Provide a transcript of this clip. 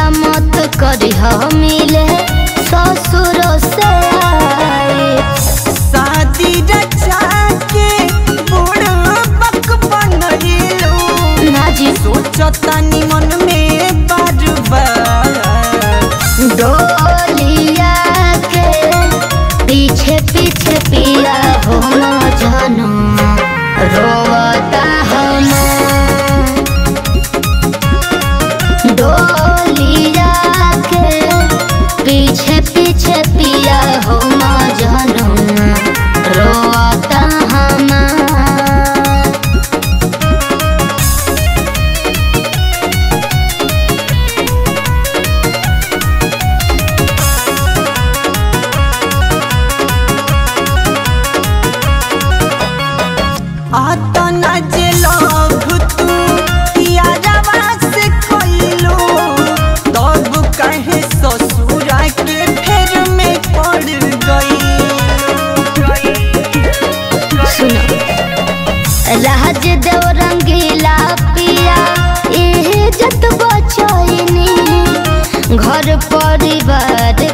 चिंता मत करी मिले ससुर से शादी रचा के बूढ़ा बक बनइलो ना जी सोचतानी मन में बार बार डोलिया के पीछे पीछे पिया हो न जानो रोता हम डोलिया के पीछे पीछे पिया हो न जानो रोता हम। आता ना जे लव तू यारवा से कइलो तब कहे ससुरा के फेर में पड़ गई। सुनो राज देव रंगीला पिया इज्जत बचैनी घर परिवार